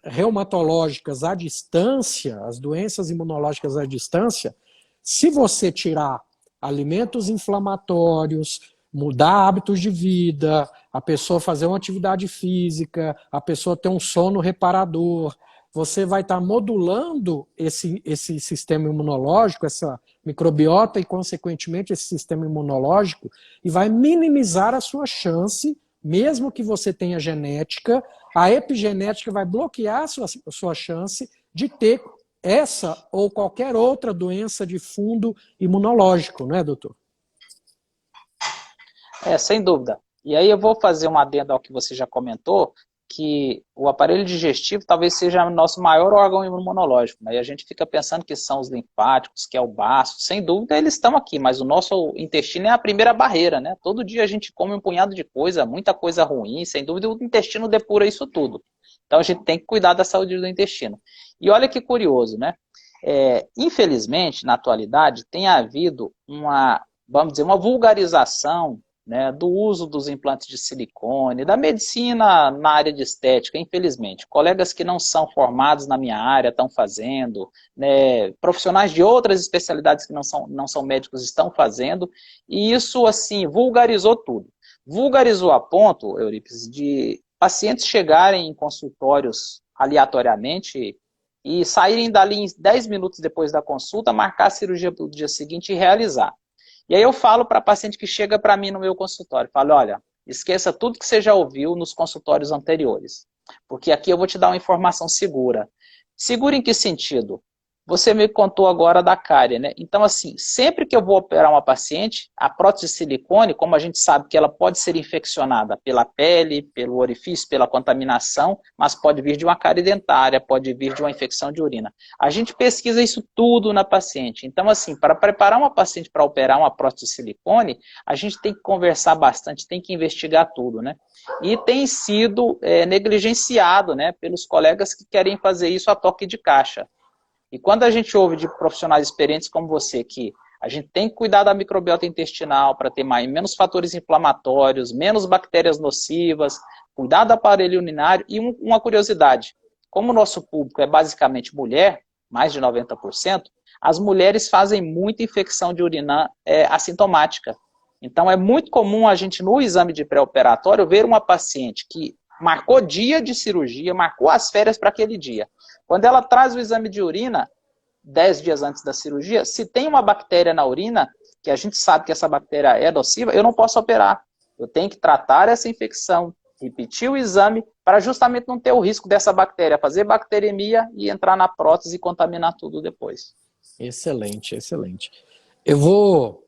reumatológicas à distância, as doenças imunológicas à distância, se você tirar alimentos inflamatórios, mudar hábitos de vida, a pessoa fazer uma atividade física, a pessoa ter um sono reparador, você vai estar modulando esse sistema imunológico, essa microbiota e, consequentemente, esse sistema imunológico, e vai minimizar a sua chance, mesmo que você tenha genética, a epigenética vai bloquear a sua chance de ter essa ou qualquer outra doença de fundo imunológico, não é, doutor? Sem dúvida. E aí eu vou fazer uma adenda ao que você já comentou, que o aparelho digestivo talvez seja o nosso maior órgão imunológico, né? E a gente fica pensando que são os linfáticos, que é o baço. Sem dúvida eles estão aqui, mas o nosso intestino é a primeira barreira, né? Todo dia a gente come um punhado de coisa, muita coisa ruim, sem dúvida o intestino depura isso tudo. Então a gente tem que cuidar da saúde do intestino. E olha que curioso, né? Infelizmente, na atualidade, tem havido vamos dizer, uma vulgarização, né, do uso dos implantes de silicone, da medicina na área de estética, infelizmente. Colegas que não são formados na minha área estão fazendo, né, profissionais de outras especialidades que não são médicos estão fazendo, e isso, assim, vulgarizou tudo. Vulgarizou a ponto, Eurípides, de pacientes chegarem em consultórios aleatoriamente e saírem dali em 10 minutos depois da consulta, marcar a cirurgia para o dia seguinte e realizar. E aí eu falo para a paciente que chega para mim no meu consultório, falo, olha, esqueça tudo que você já ouviu nos consultórios anteriores, porque aqui eu vou te dar uma informação segura. Segura em que sentido? Você me contou agora da cárie, né? Então, assim, sempre que eu vou operar uma paciente, a prótese de silicone, como a gente sabe que ela pode ser infeccionada pela pele, pelo orifício, pela contaminação, mas pode vir de uma cárie dentária, pode vir de uma infecção de urina. A gente pesquisa isso tudo na paciente. Então, assim, para preparar uma paciente para operar uma prótese de silicone, a gente tem que conversar bastante, tem que investigar tudo, né? E tem sido negligenciado, né, pelos colegas que querem fazer isso a toque de caixa. E quando a gente ouve de profissionais experientes como você, que a gente tem que cuidar da microbiota intestinal para ter menos fatores inflamatórios, menos bactérias nocivas, cuidar do aparelho urinário, e uma curiosidade, como o nosso público é basicamente mulher, mais de 90%, as mulheres fazem muita infecção de urina assintomática. Então é muito comum a gente, no exame de pré-operatório, ver uma paciente que marcou dia de cirurgia, marcou as férias para aquele dia. Quando ela traz o exame de urina, 10 dias antes da cirurgia, se tem uma bactéria na urina, que a gente sabe que essa bactéria é nociva, eu não posso operar. Eu tenho que tratar essa infecção, repetir o exame, para justamente não ter o risco dessa bactéria fazer bacteremia e entrar na prótese e contaminar tudo depois. Excelente, excelente. Eu vou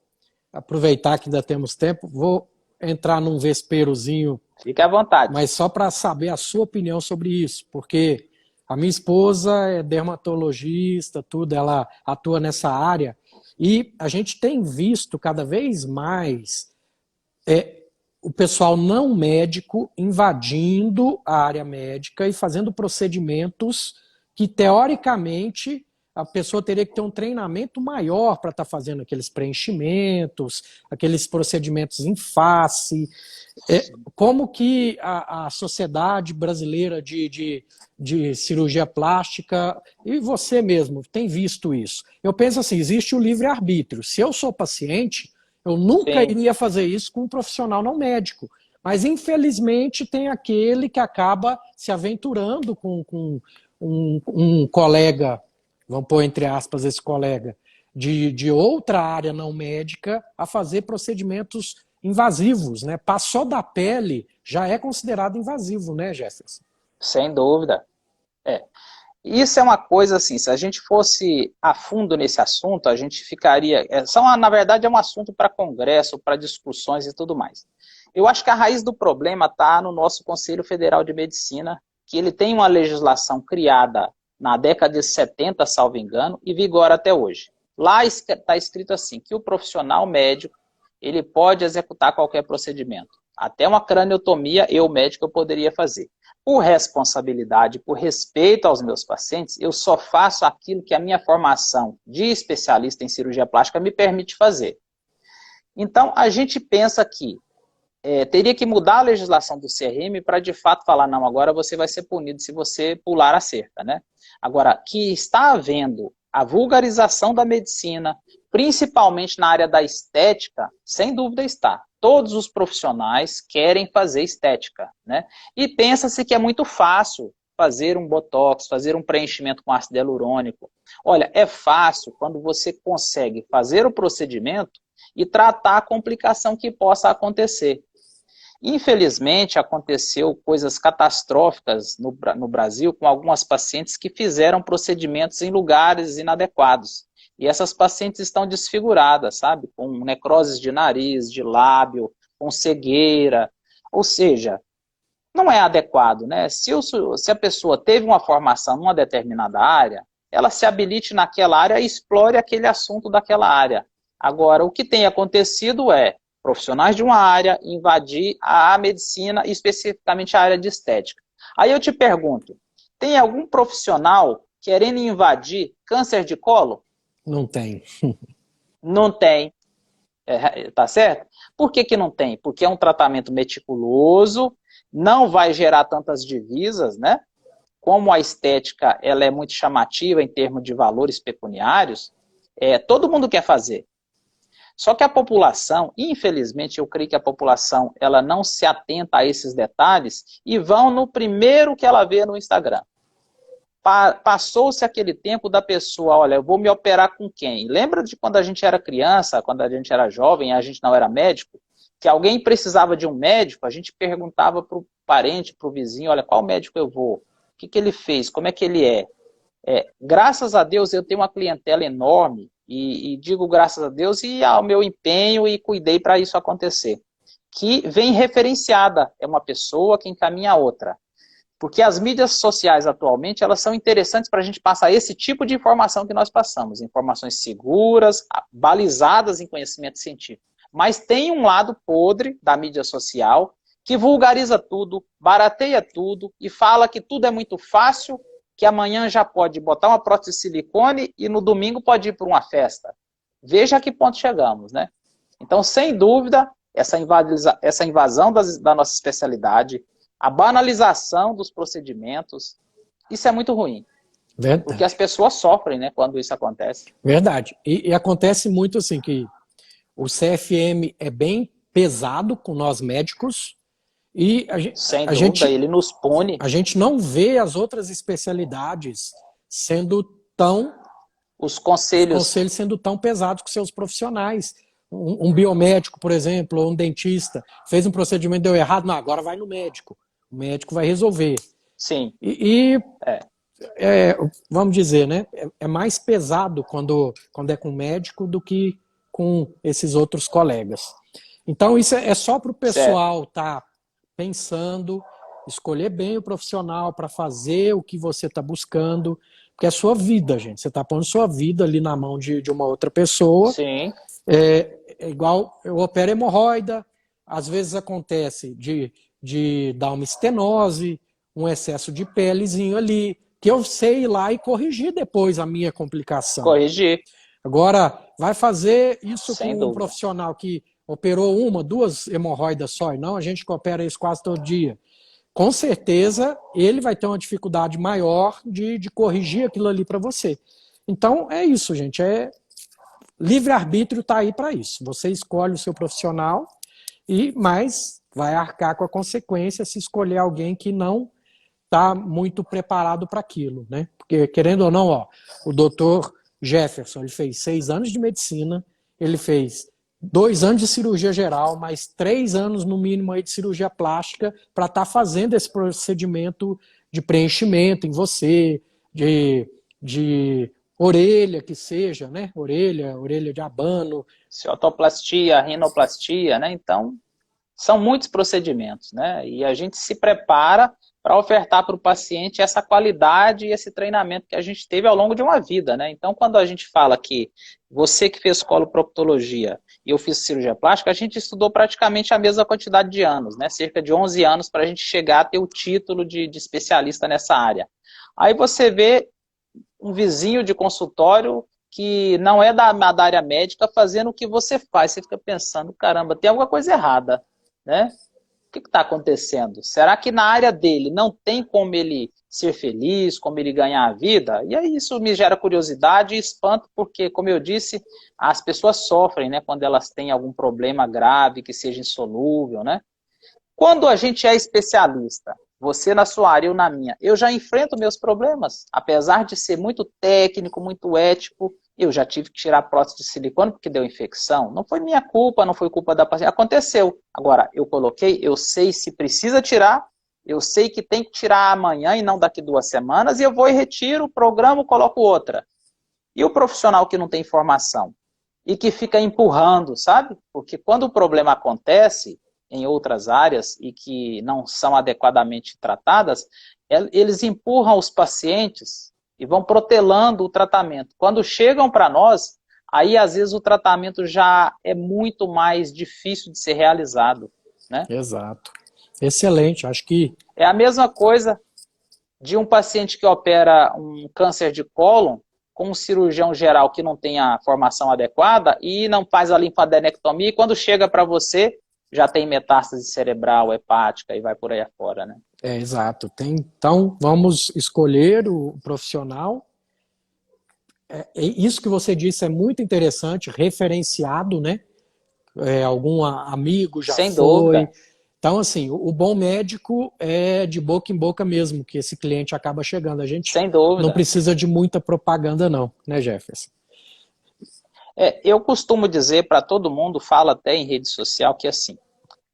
aproveitar que ainda temos tempo, vou entrar num vesperozinho. Fique à vontade. Mas só para saber a sua opinião sobre isso, porque a minha esposa é dermatologista, tudo, ela atua nessa área, e a gente tem visto cada vez mais o pessoal não médico invadindo a área médica e fazendo procedimentos que, teoricamente, a pessoa teria que ter um treinamento maior para estar fazendo aqueles preenchimentos, aqueles procedimentos em face. Como que a Sociedade Brasileira de Cirurgia Plástica, e você mesmo, tem visto isso? Eu penso assim, existe o livre-arbítrio. Se eu sou paciente, eu nunca iria fazer isso com um profissional não médico. Mas, infelizmente, tem aquele que acaba se aventurando com um colega vamos pôr entre aspas esse colega, de outra área não médica a fazer procedimentos invasivos, né? Passou da pele, já é considerado invasivo, né, Jefferson? Sem dúvida. É. Isso é uma coisa assim, se a gente fosse a fundo nesse assunto, a gente ficaria... na verdade, é um assunto para congresso, para discussões e tudo mais. Eu acho que a raiz do problema está no nosso Conselho Federal de Medicina, que ele tem uma legislação criada na década de 70, salvo engano, e vigora até hoje. Lá está escrito assim, que o profissional médico, ele pode executar qualquer procedimento. Até uma craniotomia, eu, médico, eu poderia fazer. Por responsabilidade, por respeito aos meus pacientes, eu só faço aquilo que a minha formação de especialista em cirurgia plástica me permite fazer. Então, a gente pensa que teria que mudar a legislação do CRM para, de fato, falar, não, agora você vai ser punido se você pular a cerca, né? Agora, que está havendo a vulgarização da medicina, principalmente na área da estética, sem dúvida está. Todos os profissionais querem fazer estética, né? E pensa-se que é muito fácil fazer um botox, fazer um preenchimento com ácido hialurônico. Olha, é fácil quando você consegue fazer o procedimento e tratar a complicação que possa acontecer. Infelizmente, aconteceu coisas catastróficas no Brasil com algumas pacientes que fizeram procedimentos em lugares inadequados. E essas pacientes estão desfiguradas, sabe? Com necroses de nariz, de lábio, com cegueira. Ou seja, não é adequado, né? Se a pessoa teve uma formação numa determinada área, ela se habilite naquela área e explore aquele assunto daquela área. Agora, o que tem acontecido é profissionais de uma área invadir a medicina, especificamente a área de estética. Aí eu te pergunto, tem algum profissional querendo invadir câncer de colo? Não tem. Não tem. Tá certo? Por que não tem? Porque é um tratamento meticuloso, não vai gerar tantas divisas, né? Como a estética ela é muito chamativa em termos de valores pecuniários, todo mundo quer fazer. Só que a população, infelizmente, eu creio que a população ela não se atenta a esses detalhes e vão no primeiro que ela vê no Instagram. Passou-se aquele tempo da pessoa, olha, eu vou me operar com quem? Lembra de quando a gente era criança, quando a gente era jovem, a gente não era médico? Que alguém precisava de um médico, a gente perguntava para o parente, para o vizinho, olha, qual médico eu vou? O que ele fez? Como é que ele é? Graças a Deus eu tenho uma clientela enorme, e digo graças a Deus e ao meu empenho e cuidei para isso acontecer. Que vem referenciada, é uma pessoa que encaminha a outra. Porque as mídias sociais atualmente, elas são interessantes para a gente passar esse tipo de informação que nós passamos. Informações seguras, balizadas em conhecimento científico. Mas tem um lado podre da mídia social que vulgariza tudo, barateia tudo e fala que tudo é muito fácil, que amanhã já pode botar uma prótese de silicone e no domingo pode ir para uma festa. Veja a que ponto chegamos, né? Então, sem dúvida, essa invasão da nossa especialidade, a banalização dos procedimentos, isso é muito ruim. Verdade. Porque as pessoas sofrem, né, quando isso acontece. Verdade. E acontece muito assim que o CFM é bem pesado com nós médicos e sem dúvida, ele nos pune. A gente não vê as outras especialidades sendo tão... Os conselhos sendo tão pesados com seus profissionais. Um biomédico, por exemplo, ou um dentista, fez um procedimento, deu errado, não, agora vai no médico. O médico vai resolver. Sim. Vamos dizer, né? É mais pesado quando é com o médico do que com esses outros colegas. Então, isso é só para o pessoal estar pensando, escolher bem o profissional para fazer o que você está buscando, porque é a sua vida, gente. Você está pondo sua vida ali na mão de uma outra pessoa. Sim. É igual, eu opero hemorroida, às vezes acontece de dar uma estenose, um excesso de pelezinho ali, que eu sei ir lá e corrigir depois a minha complicação. Corrigir. Agora, vai fazer isso sem com dúvida. Um profissional que operou 1, 2 hemorroidas só, e não a gente que opera isso quase todo dia. Com certeza, ele vai ter uma dificuldade maior de corrigir aquilo ali para você. Então, é isso, gente. Livre-arbítrio está aí para isso. Você escolhe o seu profissional, mas vai arcar com a consequência se escolher alguém que não está muito preparado para aquilo, né? Porque, querendo ou não, ó, o doutor Jefferson, ele fez 6 anos de medicina, ele fez 2 anos de cirurgia geral, mais 3 anos no mínimo aí de cirurgia plástica para estar fazendo esse procedimento de preenchimento em você, de orelha que seja, né? Orelha de abano. Ciotoplastia, rinoplastia, né? Então, são muitos procedimentos, né? E a gente se prepara para ofertar para o paciente essa qualidade e esse treinamento que a gente teve ao longo de uma vida, né? Então, quando a gente fala que você que fez coloproctologia e eu fiz cirurgia plástica, a gente estudou praticamente a mesma quantidade de anos, né? Cerca de 11 anos para a gente chegar a ter o título de especialista nessa área. Aí você vê um vizinho de consultório que não é da área médica fazendo o que você faz. Você fica pensando, caramba, tem alguma coisa errada, né? O que está acontecendo? Será que na área dele não tem como ele ser feliz, como ele ganhar a vida? E aí isso me gera curiosidade e espanto, porque, como eu disse, as pessoas sofrem, né, quando elas têm algum problema grave, que seja insolúvel, né? Quando a gente é especialista, você na sua área, eu na minha, eu já enfrento meus problemas, apesar de ser muito técnico, muito ético, eu já tive que tirar prótese de silicone porque deu infecção. Não foi minha culpa, não foi culpa da paciente. Aconteceu. Agora, eu coloquei, eu sei se precisa tirar, eu sei que tem que tirar amanhã e não daqui 2 semanas, e eu vou e retiro, programo, coloco outra. E o profissional que não tem formação e que fica empurrando, sabe? Porque quando o problema acontece em outras áreas e que não são adequadamente tratadas, eles empurram os pacientes e vão protelando o tratamento. Quando chegam para nós, aí às vezes o tratamento já é muito mais difícil de ser realizado, né? Exato. Excelente, acho que... É a mesma coisa de um paciente que opera um câncer de cólon com um cirurgião geral que não tem a formação adequada e não faz a linfadenectomia, e quando chega para você, já tem metástase cerebral, hepática e vai por aí afora, né? Exato. Então, vamos escolher o profissional. Isso que você disse é muito interessante, referenciado, né? Algum amigo já Sem foi. dúvida. Então, assim, o bom médico é de boca em boca mesmo, que esse cliente acaba chegando. A gente Sem dúvida. não precisa de muita propaganda não, né, Jefferson? Eu costumo dizer para todo mundo, falo até em rede social, que assim,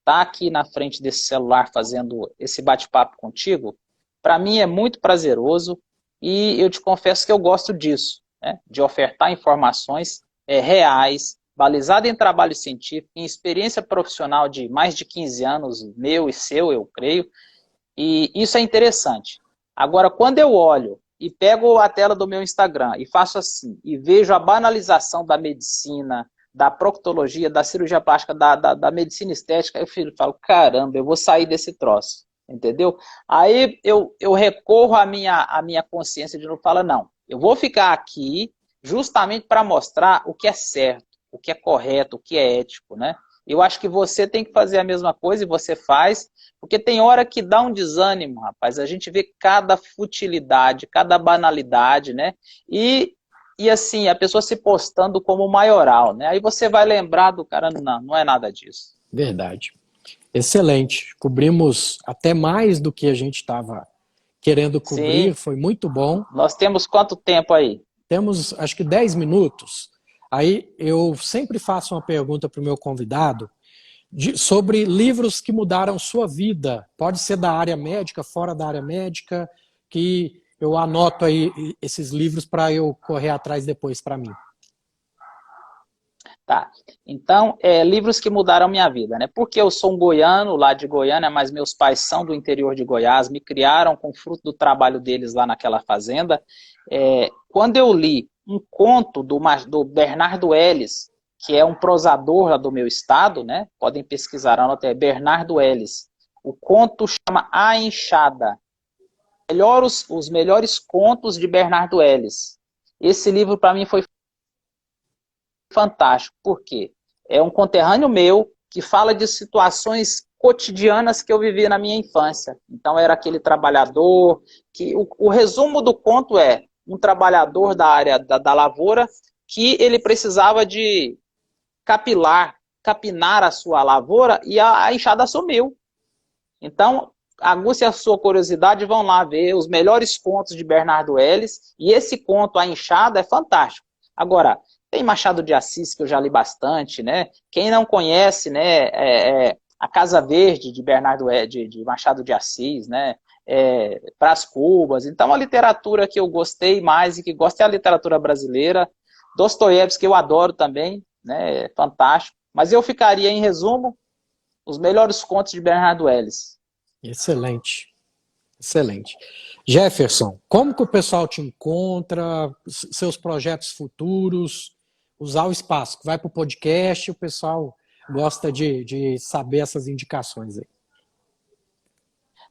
tá aqui na frente desse celular fazendo esse bate-papo contigo, para mim é muito prazeroso e eu te confesso que eu gosto disso, né? De ofertar informações reais, balizadas em trabalho científico, em experiência profissional de mais de 15 anos, meu e seu, eu creio, e isso é interessante. Agora, quando eu olho e pego a tela do meu Instagram e faço assim, e vejo a banalização da medicina, da proctologia, da cirurgia plástica, da medicina estética, eu falo, caramba, eu vou sair desse troço, entendeu? Aí eu recorro à minha consciência de novo, falo, não, eu vou ficar aqui justamente para mostrar o que é certo, o que é correto, o que é ético, né? Eu acho que você tem que fazer a mesma coisa e você faz, porque tem hora que dá um desânimo, rapaz. A gente vê cada futilidade, cada banalidade, né? E assim, a pessoa se postando como maioral, né? Aí você vai lembrar do cara, não é nada disso. Verdade. Excelente. Cobrimos até mais do que a gente estava querendo cobrir, Sim. foi muito bom. Nós temos quanto tempo aí? Temos, acho que 10 minutos. Aí eu sempre faço uma pergunta para o meu convidado sobre livros que mudaram sua vida. Pode ser da área médica, fora da área médica, que eu anoto aí esses livros para eu correr atrás depois para mim. Tá, então, livros que mudaram minha vida, né? Porque eu sou um goiano, lá de Goiânia, mas meus pais são do interior de Goiás, me criaram com fruto do trabalho deles lá naquela fazenda. Quando eu li um conto do Bernardo Ellis, que é um prosador lá do meu estado, né? Podem pesquisar, anota aí, Bernardo Ellis. O conto chama A Enxada. Os melhores contos de Bernardo Ellis. Esse livro, para mim, foi fantástico, porque é um conterrâneo meu que fala de situações cotidianas que eu vivia na minha infância. Então era aquele trabalhador, que o resumo do conto é um trabalhador da área da lavoura que ele precisava de capinar a sua lavoura e a enxada sumiu. Então aguce a sua curiosidade e vão lá ver os melhores contos de Bernardo Ellis, e esse conto, A Enxada, é fantástico. Agora, tem Machado de Assis, que eu já li bastante, né? Quem não conhece, né, A Casa Verde, de de Machado de Assis, né? Brás Cubas. Então, a literatura que eu gostei mais e que gosto é a literatura brasileira. Dostoiévski, que eu adoro também, né? Fantástico. Mas eu ficaria, em resumo, os melhores contos de Bernardo Ellis. Excelente, excelente. Jefferson, como que o pessoal te encontra, seus projetos futuros, usar o espaço, vai para o podcast, o pessoal gosta de saber essas indicações aí.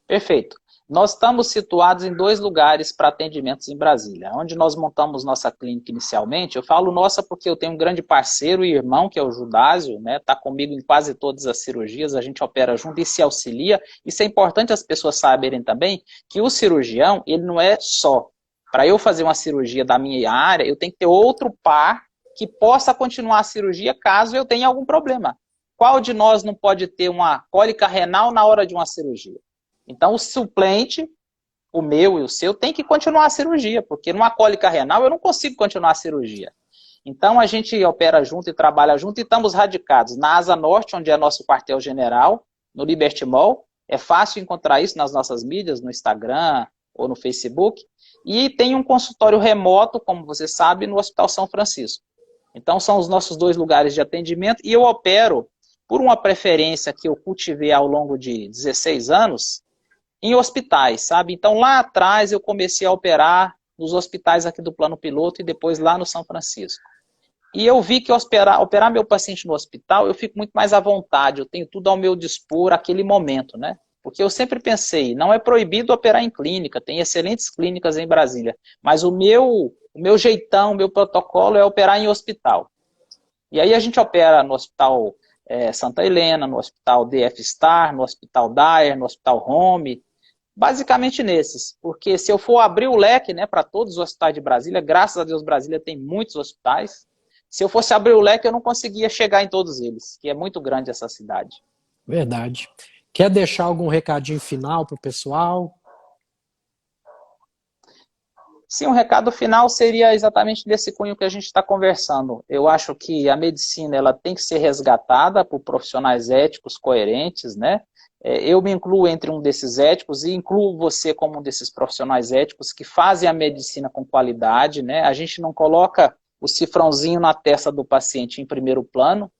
Perfeito. Nós estamos situados em 2 lugares para atendimentos em Brasília. Onde nós montamos nossa clínica inicialmente, eu falo nossa porque eu tenho um grande parceiro e irmão, que é o Judásio, né? Está comigo em quase todas as cirurgias, a gente opera junto e se auxilia. Isso é importante as pessoas saberem também, que o cirurgião, ele não é só. Para eu fazer uma cirurgia da minha área, eu tenho que ter outro par que possa continuar a cirurgia caso eu tenha algum problema. Qual de nós não pode ter uma cólica renal na hora de uma cirurgia? Então, o suplente, o meu e o seu, tem que continuar a cirurgia, porque numa cólica renal eu não consigo continuar a cirurgia. Então, a gente opera junto e trabalha junto e estamos radicados na Asa Norte, onde é nosso quartel-general, no Liberty Mall. É fácil encontrar isso nas nossas mídias, no Instagram ou no Facebook. E tem um consultório remoto, como você sabe, no Hospital São Francisco. Então, são os nossos 2 lugares de atendimento e eu opero, por uma preferência que eu cultivei ao longo de 16 anos, em hospitais, sabe? Então, lá atrás, eu comecei a operar nos hospitais aqui do Plano Piloto e depois lá no São Francisco. E eu vi que operar meu paciente no hospital, eu fico muito mais à vontade, eu tenho tudo ao meu dispor naquele momento, né? Porque eu sempre pensei, não é proibido operar em clínica, tem excelentes clínicas em Brasília, mas o meu jeitão, o meu protocolo é operar em hospital. E aí a gente opera no Hospital Santa Helena, no Hospital DF Star, no Hospital Dyer, no Hospital Home, basicamente nesses, porque se eu for abrir o leque, né, para todos os hospitais de Brasília, graças a Deus Brasília tem muitos hospitais, se eu fosse abrir o leque eu não conseguia chegar em todos eles, que é muito grande essa cidade. Verdade. Quer deixar algum recadinho final para o pessoal? Sim, um recado final seria exatamente desse cunho que a gente está conversando. Eu acho que a medicina ela tem que ser resgatada por profissionais éticos, coerentes, né? Eu me incluo entre um desses éticos e incluo você como um desses profissionais éticos que fazem a medicina com qualidade, né? A gente não coloca o cifrãozinho na testa do paciente em primeiro plano.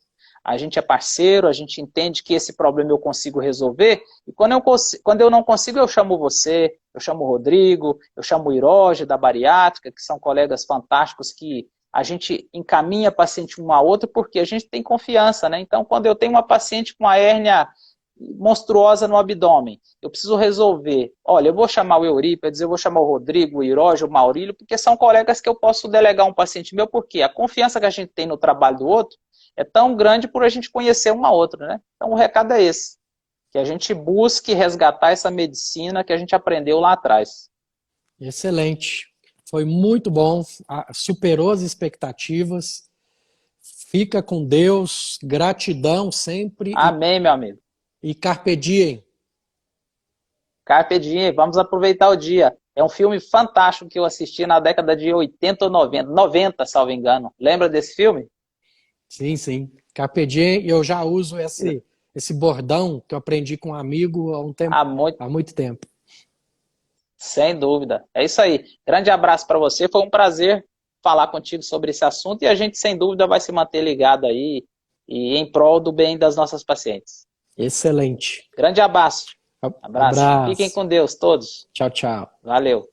A gente é parceiro, a gente entende que esse problema eu consigo resolver, e quando eu não consigo, eu chamo você, eu chamo o Rodrigo, eu chamo o Iroge, da bariátrica, que são colegas fantásticos que a gente encaminha paciente um ao outro porque a gente tem confiança, né? Então, quando eu tenho uma paciente com uma hérnia monstruosa no abdômen, eu preciso resolver, olha, eu vou chamar o Eurípides, eu vou chamar o Rodrigo, o Iroge, o Maurílio, porque são colegas que eu posso delegar um paciente meu, porque a confiança que a gente tem no trabalho do outro é tão grande por a gente conhecer um ao outro, né? Então o recado é esse, que a gente busque resgatar essa medicina que a gente aprendeu lá atrás. Excelente. Foi muito bom, superou as expectativas. Fica com Deus, gratidão sempre. Amém, meu amigo. E carpe diem. Carpe diem, vamos aproveitar o dia. É um filme fantástico que eu assisti na década de 80 ou 90, 90, salvo engano. Lembra desse filme? Sim, sim. Carpe diem, eu já uso esse bordão que eu aprendi com um amigo há muito tempo. Sem dúvida. É isso aí. Grande abraço para você. Foi um prazer falar contigo sobre esse assunto e a gente, sem dúvida, vai se manter ligado aí e em prol do bem das nossas pacientes. Excelente. Grande abraço. Abraço. Fiquem com Deus, todos. Tchau, tchau. Valeu.